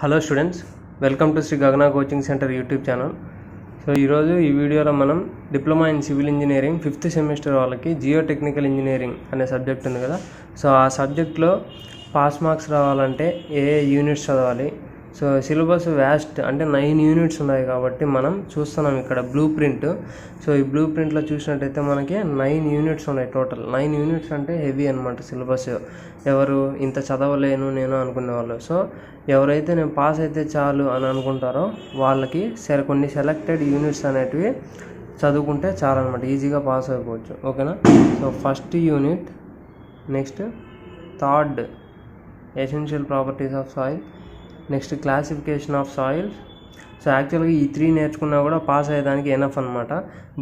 Hello students, welcome to Sri Gagana coaching centre YouTube channel. So ఈరోజు ఈ వీడియోలో మనం diploma in civil engineering 5th semester వాళ్ళకి జియో టెక్నికల్ ఇంజనీరింగ్ అనే సబ్జెక్ట్ ఉంది కదా. సో ఆ సబ్జెక్ట్లో పాస్ మార్క్స్ రావాలంటే ఏ యూనిట్స్ చదవాలి. సో సిలబస్ వ్యాస్ట్ అంటే 9 యూనిట్స్ ఉన్నాయి కాబట్టి మనం చూస్తున్నాం ఇక్కడ బ్లూ ప్రింట్. సో ఈ బ్లూ ప్రింట్లో చూసినట్టయితే మనకి 9 యూనిట్స్ ఉన్నాయి టోటల్. 9 యూనిట్స్ అంటే హెవీ అనమాట సిలబస్. ఎవరు ఇంత చదవలేను నేను అనుకునే వాళ్ళు, సో ఎవరైతే నేను పాస్ అయితే చాలు అని అనుకుంటారో వాళ్ళకి కొన్ని సెలెక్టెడ్ యూనిట్స్ అనేటివి చదువుకుంటే చాలన్నమాట, ఈజీగా పాస్ అయిపోవచ్చు. ఓకేనా. So first unit, next third essential properties of soil, next classification of soils. So యాక్చువల్గా ఈ 3 నేర్చుకున్నా కూడా పాస్ అయ్యేదానికి ఎనఫ్ అనమాట.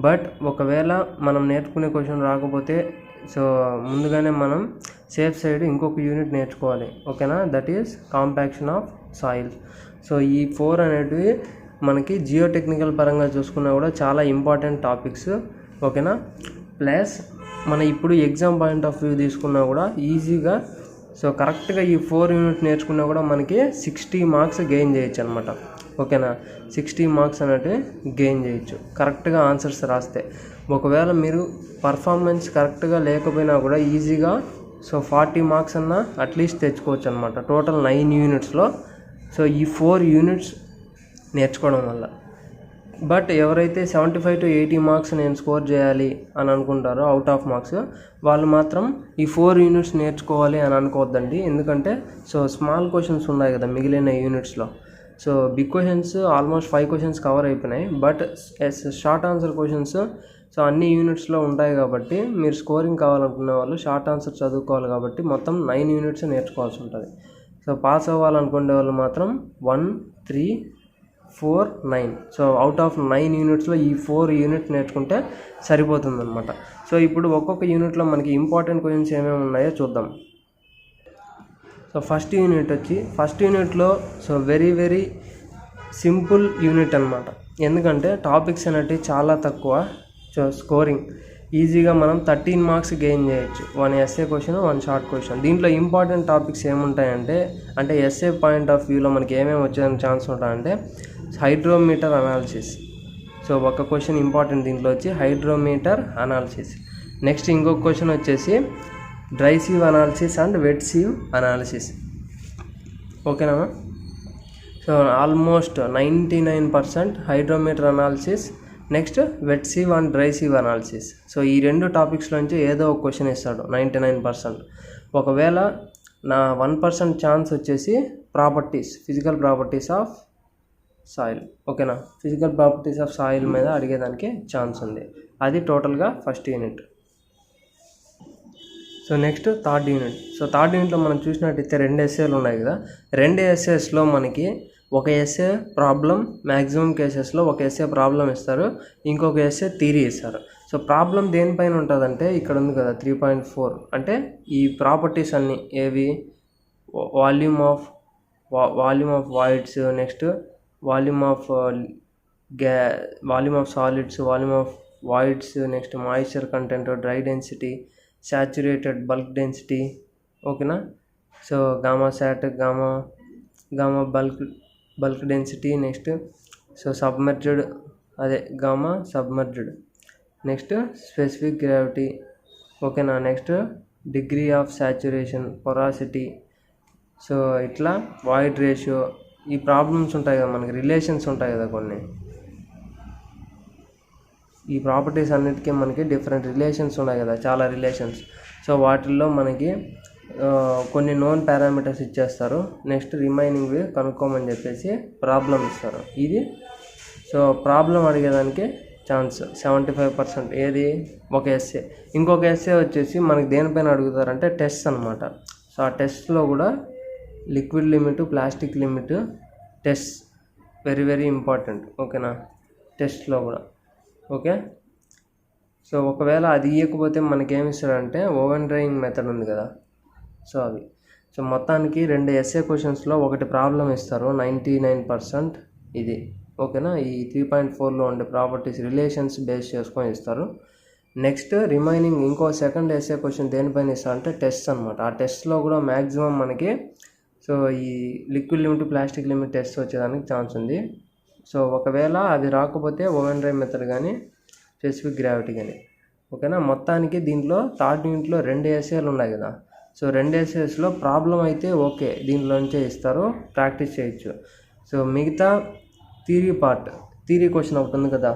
బట్ ఒకవేళ మనం నేర్చుకునే క్వశ్చన్ రాకపోతే సో ముందుగానే మనం సేఫ్ సైడ్ ఇంకొక యూనిట్ నేర్చుకోవాలి. ఓకేనా, that is compaction of soils. So ఈ 4 అనేటివి మనకి జియో టెక్నికల్ పరంగా చూసుకున్నా కూడా చాలా ఇంపార్టెంట్ టాపిక్స్. ఓకేనా. ప్లస్ మన ఇప్పుడు ఎగ్జామ్ పాయింట్ ఆఫ్ వ్యూ తీసుకున్నా కూడా ఈజీగా సో కరెక్ట్గా ఈ 4 యూనిట్ నేర్చుకున్నా కూడా మనకి 60 మార్క్స్ గెయిన్ చేయొచ్చు అనమాట. ఓకేనా, 60 మార్క్స్ అనేవి గెయిన్ చేయొచ్చు కరెక్ట్గా ఆన్సర్స్ రాస్తే. ఒకవేళ మీరు పర్ఫార్మెన్స్ కరెక్ట్గా లేకపోయినా కూడా ఈజీగా సో 40 మార్క్స్ అన్నా అట్లీస్ట్ తెచ్చుకోవచ్చు అనమాట టోటల్ 9 యూనిట్స్లో. సో ఈ 4 యూనిట్స్ నేర్చుకోవడం వల్ల. బట్ ఎవరైతే 75 to 80 మార్క్స్ నేను స్కోర్ చేయాలి అని అనుకుంటారో అవుట్ ఆఫ్ మార్క్స్, వాళ్ళు మాత్రం ఈ 4 యూనిట్స్ నేర్చుకోవాలి అని అనుకోవద్దండి. ఎందుకంటే సో స్మాల్ క్వశ్చన్స్ ఉన్నాయి కదా మిగిలిన యూనిట్స్లో. So big questions almost 5 questions cover అయిపోయినాయి. But short answer questions so అన్ని యూనిట్స్లో ఉంటాయి కాబట్టి మీరు స్కోరింగ్ కావాలనుకునే వాళ్ళు షార్ట్ ఆన్సర్ చదువుకోవాలి కాబట్టి మొత్తం 9 యూనిట్స్ నేర్చుకోవాల్సి ఉంటుంది. సో పాస్ అవ్వాలనుకునే వాళ్ళు మాత్రం 1, 3, 4, 9. సో అవుట్ ఆఫ్ 9 యూనిట్స్లో ఈ 4 యూనిట్స్ నేర్చుకుంటే సరిపోతుంది అనమాట. సో ఇప్పుడు ఒక్కొక్క యూనిట్లో మనకి ఇంపార్టెంట్ క్వశ్చన్స్ ఏమేమి ఉన్నాయో చూద్దాం. సో ఫస్ట్ యూనిట్లో సో వెరీ సింపుల్ యూనిట్ అనమాట. ఎందుకంటే టాపిక్స్ అనేవి చాలా తక్కువ. సో స్కోరింగ్ ఈజీగా మనం 13 మార్క్స్ గెయిన్ చేయొచ్చు. 1 ఎస్ఏ క్వశ్చన్, 1 షార్ట్ క్వశ్చన్. దీంట్లో ఇంపార్టెంట్ టాపిక్స్ ఏముంటాయంటే అంటే ఎస్ఏ పాయింట్ ఆఫ్ వ్యూలో మనకి ఏమేమి వచ్చేదానికి ఛాన్స్ ఉంటాయంటే హైడ్రోమీటర్ అనాలిసిస్. సో ఒక క్వశ్చన్ ఇంపార్టెంట్ దీంట్లో వచ్చి హైడ్రోమీటర్ అనాలిసిస్. నెక్స్ట్ ఇంకొక క్వశ్చన్ వచ్చేసి dry sieve analysis and wet sieve analysis. ఓకేనా. So almost 99% hydrometer analysis, next wet sieve and dry sieve analysis. So ఈ 2 టాపిక్స్ నుంచి ఏదో ఒక క్వశ్చన్ ఇస్తాడు 99%. ఒకవేళ నా 1% ఛాన్స్ వచ్చేసి ఫిజికల్ ప్రాపర్టీస్ ఆఫ్ సాయిల్. ఓకేనా, ఫిజికల్ ప్రాపర్టీస్ ఆఫ్ సాయిల్ మీద అడిగేదానికి ఛాన్స్ ఉంది. అది టోటల్గా first unit. So next third unit. So third యూనిట్లో మనం చూసినట్టయితే 2 ఎస్ఏలు ఉన్నాయి కదా. 2 ఎస్ఏస్లో మనకి ఒక ఎస్ఏ ప్రాబ్లం, మ్యాక్సిమం కేసెస్లో ఒక ఎస్ఏ ప్రాబ్లం ఇస్తారు, ఇంకొక ఎస్ఏ థియరీ ఇస్తారు. సో ప్రాబ్లం దేనిపైన ఉంటుందంటే ఇక్కడ ఉంది కదా 3.4 అంటే ఈ ప్రాపర్టీస్ అన్నీ ఏవి, volume of voids, next volume of solids, volume of voids, next moisture content, dry density, saturated bulk density. ఓకేనా. So gamma sat, gamma bulk density, next so submerged gamma submerged, next specific gravity. ఓకేనా. Next degree of saturation, porosity. So ఇట్లా void ratio, ఈ problems ఉంటాయి కదా మనకి, relations ఉంటాయి కదా కొన్ని. ఈ ప్రాపర్టీస్ అన్నిటికీ మనకి డిఫరెంట్ రిలేషన్స్ ఉన్నాయి కదా, చాలా రిలేషన్స్. సో వాటిల్లో మనకి కొన్ని నోన్ పారామీటర్స్ ఇచ్చేస్తారు. నెక్స్ట్ రిమైనింగ్వి కనుక్కోమని చెప్పేసి ప్రాబ్లం ఇస్తారు. ఇది సో ప్రాబ్లం అడిగేదానికి ఛాన్స్ 75%. ఏది ఒక ఎస్ఏ. ఇంకొక ఎస్ఏ వచ్చేసి మనకి దేనిపైన అడుగుతారంటే టెస్ట్ అనమాట. సో ఆ టెస్ట్లో కూడా liquid limit, plastic limit test very important. ఓకేనా, టెస్ట్లో కూడా. ఓకే. సో ఒకవేళ అది ఇవ్వకపోతే మనకేమిస్తాడంటే ఓవెన్ డ్రైయింగ్ మెథడ్ ఉంది కదా, సో అవి. సో మొత్తానికి 2 ఎస్ఏ క్వశ్చన్స్లో ఒకటి ప్రాబ్లం ఇస్తారు 99% ఇది. ఓకేనా. ఈ 3.4లో ఉండే ప్రాపర్టీస్ రిలేషన్స్ బేస్ చేసుకొని ఇస్తారు. నెక్స్ట్ రిమైనింగ్ ఇంకో సెకండ్ ఎస్ఏ క్వశ్చన్ దేనిపైన ఇస్తారు అంటే టెస్ట్ అనమాట. ఆ టెస్ట్లో కూడా మ్యాక్సిమం మనకి సో సో ఈ liquid limit plastic limit test వచ్చేదానికి ఛాన్స్ ఉంది. సో ఒకవేళ అది రాకపోతే ఓవెన్ డ్రై మెథడ్ కానీ స్పెసిఫిక్ గ్రావిటీ కానీ. ఓకేనా. మొత్తానికి దీంట్లో థర్డ్ యూనిట్లో 2 ఎస్ఏలు ఉన్నాయి కదా. సో 2 ఎస్ఏస్లో ప్రాబ్లం అయితే ఓకే, దీంట్లోంచే ఇస్తారు, ప్రాక్టీస్ చేయొచ్చు. సో మిగతా థియరీ క్వశ్చన్ ఒకటి ఉంది కదా,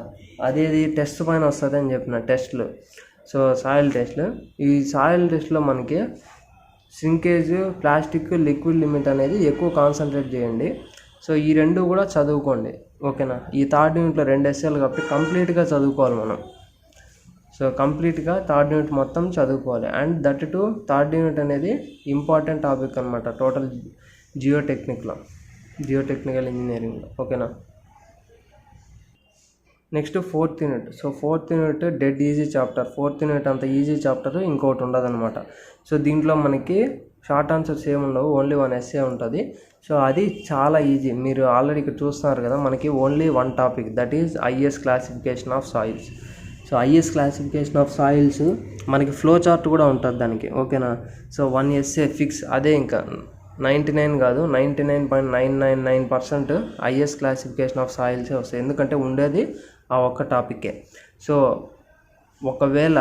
అదేది టెస్ట్ పైన వస్తుంది అని చెప్పిన టెస్ట్లు. సో సాయిల్ టెస్ట్లు, ఈ సాయిల్ టెస్ట్లో మనకి సింకేజ్, ప్లాస్టిక్, లిక్విడ్ లిమిట్ అనేది ఎక్కువ కాన్సన్ట్రేట్ చేయండి. సో ఈ 2 కూడా చదువుకోండి. ఓకేనా. ఈ థర్డ్ యూనిట్లో 2 ఎస్ఏలు కాబట్టి కంప్లీట్గా చదువుకోవాలి మనం. సో కంప్లీట్గా థర్డ్ యూనిట్ మొత్తం చదువుకోవాలి. And that to third unit అనేది ఇంపార్టెంట్ టాపిక్ అనమాట టోటల్ జియోటెక్నికల్ ఇంజనీరింగ్లో. ఓకేనా. Next 4th unit. So 4th unit dead easy chapter. 4th unit అంత ఈజీ చాప్టర్ ఇంకోటి ఉండదన్నమాట. సో దీంట్లో మనకి షార్ట్ ఆన్సర్స్ ఏమి ఉండవు, ఓన్లీ 1 ఎస్ఏ ఉంటుంది. సో అది చాలా ఈజీ. మీరు ఆల్రెడీ ఇక్కడ చూస్తున్నారు కదా, మనకి only 1 topic, that is IS classification of soils. So IS classification of soils మనకి ఫ్లో చార్ట్ కూడా ఉంటుంది దానికి. ఓకేనా. So 1 suffix. అదే ఇంకా 99 కాదు 99.999% ఐఎస్ క్లాసిఫికేషన్ ఆఫ్ సాయిల్సే వస్తాయి. ఎందుకంటే ఉండేది ఆ ఒక్క టాపిక్కే. సో ఒకవేళ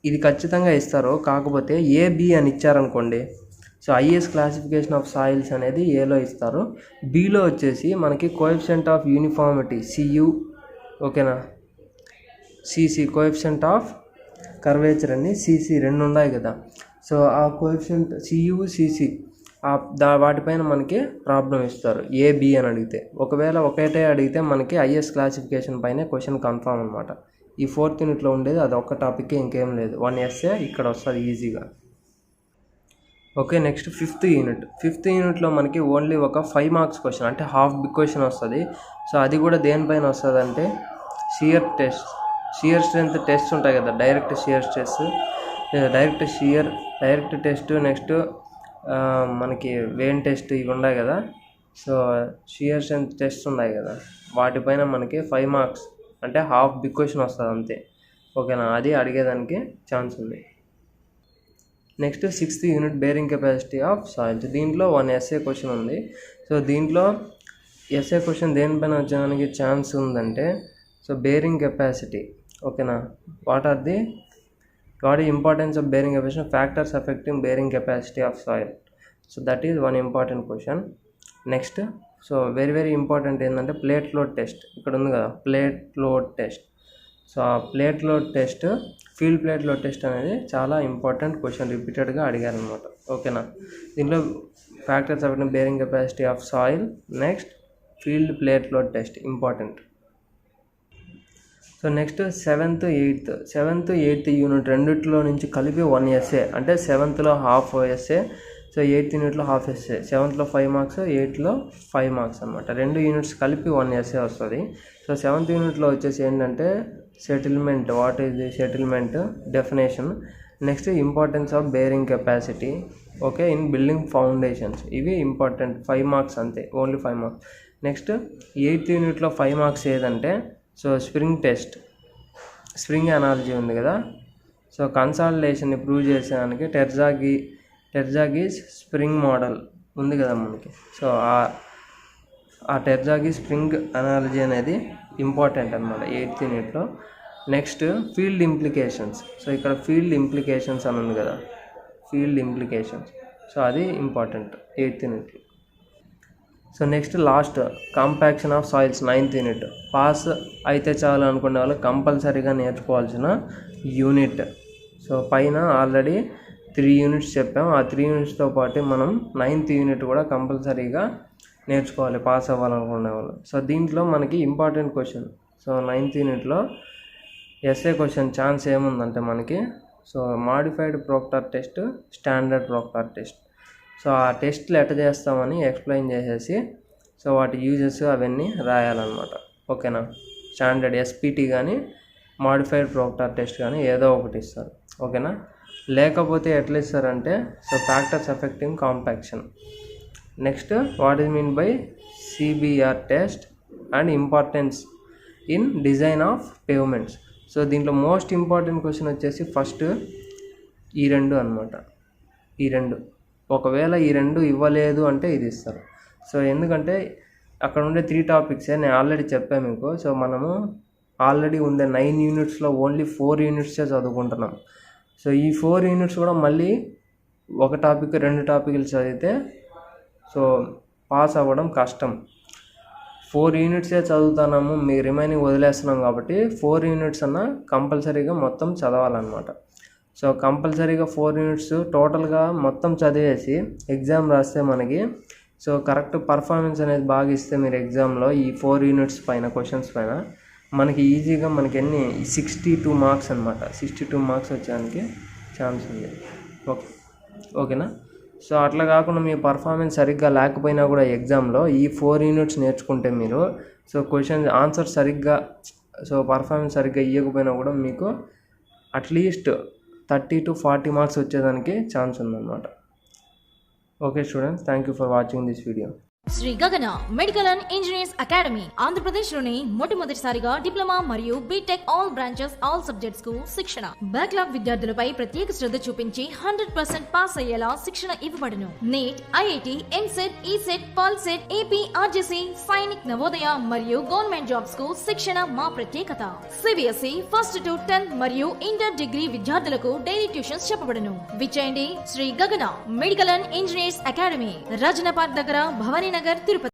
ఇది ఖచ్చితంగా ఇస్తారు, కాకపోతే ఏబి అని ఇచ్చారనుకోండి. So IS classification of soils అనేది ఏలో ఇస్తారు, బిలో వచ్చేసి మనకి కోఎఫిషియంట్ ఆఫ్ యూనిఫార్మిటీ సియు, ఓకేనా, సిసి కోఎఫిషియంట్ ఆఫ్ కర్వేచర్ అని సిసి 2 ఉన్నాయి కదా. సో ఆ కోఎఫిషియంట్ సియు సిసి వాటిపైన మనకి ప్రాబ్లం ఇస్తారు ఏబి అని అడిగితే. ఒకవేళ ఒకటే అడిగితే మనకి ఐఎస్ క్లాసిఫికేషన్ పైన క్వశ్చన్ కన్ఫామ్ అనమాట. ఈ 4th యూనిట్లో ఉండేది అది ఒక్క టాపిక్కే, ఇంకేం లేదు. 1 ఎస్ఏ ఇక్కడ వస్తుంది ఈజీగా. Okay. Next 5th unit. 5th యూనిట్లో మనకి ఓన్లీ ఒక 5 మార్క్స్ క్వశ్చన్, అంటే హాఫ్ బిగ్ క్వశ్చన్ వస్తుంది. సో అది కూడా దేనిపైన వస్తుంది అంటే షియర్ స్ట్రెంత్ టెస్ట్ ఉంటాయి కదా, డైరెక్ట్ టెస్ట్, నెక్స్ట్ మనకి వెయిన్ టెస్ట్, ఇవి ఉన్నాయి కదా. సో షియర్ స్ట్రెంత్ టెస్ట్ ఉన్నాయి కదా, వాటిపైన మనకి 5 మార్క్స్ అంటే హాఫ్ బిగ్ క్వశ్చన్ వస్తుంది అంతే. ఓకేనా. అది అడిగేదానికి ఛాన్స్ ఉంది. Next 6th unit bearing capacity of soils. దీంట్లో 1 ఎస్ఏ క్వశ్చన్ ఉంది. సో దీంట్లో ఎస్ఏ క్వశ్చన్ దేనిపైన వచ్చేదానికి ఛాన్స్ ఉందంటే, సో బేరింగ్ కెపాసిటీ. ఓకేనా. What is importance of bearing capacity, factors affecting bearing capacity of soil. So that is 1 important question. Next so very important ఏంటంటే plate load test. ఇక్కడ ఉంది కదా plate load test. So ఆ plate load test, field plate load test అనేది చాలా important question, రిపీటెడ్గా అడిగారనమాట. ఓకేనా. దీంట్లో factors affecting bearing capacity of soil, next field plate load test important. So next 7th 8th unit రెండిట్లో నుంచి కలిపి 1 ఎస్ఏ, అంటే 7thలో హాఫ్ ఎస్ఏ, సో 8th యూనిట్లో హాఫ్ ఎస్ఏ. 7thలో 5 మార్క్స్, 8thలో 5 మార్క్స్ అనమాట. 2 యూనిట్స్ కలిపి 1 ఎస్ఏ వస్తుంది. సో 7th యూనిట్లో వచ్చేసి ఏంటంటే settlement, what is the settlement definition, next importance of bearing capacity, okay, in building foundations. ఇవి ఇంపార్టెంట్, 5 మార్క్స్ అంతే, ఓన్లీ 5 మార్క్స్. నెక్స్ట్ 8th యూనిట్లో 5 మార్క్స్ ఏదంటే, సో స్ప్రింగ్ అనాలజీ ఉంది కదా. సో కన్సాలిడేషన్ని ప్రూవ్ చేసేదానికి టెర్జాగి స్ప్రింగ్ మోడల్ ఉంది కదా మనకి. సో ఆ టెర్జాగి స్ప్రింగ్ అనాలజీ అనేది ఇంపార్టెంట్ అనమాట 8th యూనిట్లో. Next field implications. సో ఇక్కడ ఫీల్డ్ ఇంప్లికేషన్స్ అని ఉంది కదా, ఫీల్డ్ ఇంప్లికేషన్స్. సో అది ఇంపార్టెంట్ 8th యూనిట్లో. So next last compaction of soils 9th unit. Pass అయితే చాలు అనుకునే వాళ్ళు కంపల్సరీగా నేర్చుకోవాల్సిన యూనిట్. సో పైన ఆల్రెడీ 3 యూనిట్స్ చెప్పాం, ఆ 3 యూనిట్స్తో పాటు మనం 9th యూనిట్ కూడా కంపల్సరీగా నేర్చుకోవాలి పాస్ అవ్వాలనుకునే వాళ్ళు. సో దీంట్లో మనకి ఇంపార్టెంట్ క్వశ్చన్. సో 9th యూనిట్లో ఎస్ఏ క్వశ్చన్ ఛాన్స్ ఏముందంటే మనకి, so modified proctor test, standard proctor test. So ఆ టెస్ట్లు ఎట్లా చేస్తామని ఎక్స్ప్లెయిన్ చేసేసి, సో వాటి యూజెస్ అవన్నీ రాయాలన్నమాట. ఓకేనా. స్టాండర్డ్ ఎస్పీటీ కానీ మాడిఫైడ్ ప్రోక్టార్ టెస్ట్ కానీ ఏదో ఒకటి ఇస్తారు. ఓకేనా. లేకపోతే ఎట్లా ఇస్తారంటే, so factors affecting compaction, next what is mean by CBR test and importance in design of pavements. So దీంట్లో మోస్ట్ ఇంపార్టెంట్ క్వశ్చన్ వచ్చేసి ఫస్ట్ ఈ 2 అనమాట. ఈ 2 ఒకవేళ ఈ 2 ఇవ్వలేదు అంటే ఇది ఇస్తారు. సో ఎందుకంటే అక్కడ ఉండే 3 టాపిక్సే నేను ఆల్రెడీ చెప్పాను మీకు. సో మనము ఆల్రెడీ ఉండే 9 యూనిట్స్లో ఓన్లీ 4 యూనిట్సే చదువుకుంటున్నాం. సో ఈ 4 యూనిట్స్ కూడా మళ్ళీ ఒక టాపిక్ 2 టాపిక్లు చదివితే సో పాస్ అవ్వడం కష్టం. 4 యూనిట్సే చదువుతున్నాము, మీ రిమైనింగ్ వదిలేస్తున్నాం కాబట్టి 4 యూనిట్స్ అన్నా కంపల్సరీగా మొత్తం చదవాలన్నమాట. సో కంపల్సరీగా 4 యూనిట్స్ టోటల్గా మొత్తం చదివేసి ఎగ్జామ్ రాస్తే మనకి సో కరెక్ట్ పర్ఫార్మెన్స్ అనేది బాగా ఇస్తే మీరు ఎగ్జామ్లో ఈ 4 యూనిట్స్ పైన క్వశ్చన్స్ పైన మనకి ఈజీగా మనకి 62 మార్క్స్ అనమాట. 62 మార్క్స్ వచ్చేదానికి ఛాన్స్ ఉంది. ఓకేనా. సో అట్లా కాకుండా మీ పర్ఫార్మెన్స్ సరిగ్గా లేకపోయినా కూడా ఎగ్జామ్లో ఈ 4 యూనిట్స్ నేర్చుకుంటే మీరు సో క్వశ్చన్ ఆన్సర్ సరిగ్గా సో పర్ఫార్మెన్స్ సరిగ్గా ఇవ్వకపోయినా కూడా మీకు అట్లీస్ట్ 30 to 40 మార్క్స్ వచ్చేదానికి ఛాన్స్ ఉందన్నమాట. Okay students, thank you for watching this video. Sri Gagana medical and engineers academy Andhra Pradesh లోని మొట్టమొదటిసారిగా డిప్లొమా మరియు BTech all branches all subjects కు శిక్షణ. బ్యాక్లాగ్ విద్యార్థులపై ప్రత్యేక శ్రద్ధ చూపించి 100% పాస్ అయ్యేలా శిక్షణ ఇవ్వబడును. NEET, IIT, EAMCET, ECET, POLYCET, AP, RJC, Sainik, Navodaya మరియు గవర్నమెంట్ జాబ్స్ కు శిక్షణ మా ప్రత్యేకత. సిబిఎస్ఈ 1st to 10th మరియు ఇంటర్ డిగ్రీ విద్యార్థులకు daily tuitions చెప్పబడును. విచ్చేయండి Shri Gagana medical and engineers academy, రాజనపాట్ దగ్గర, భవానీ నగర్, తిరుపతి.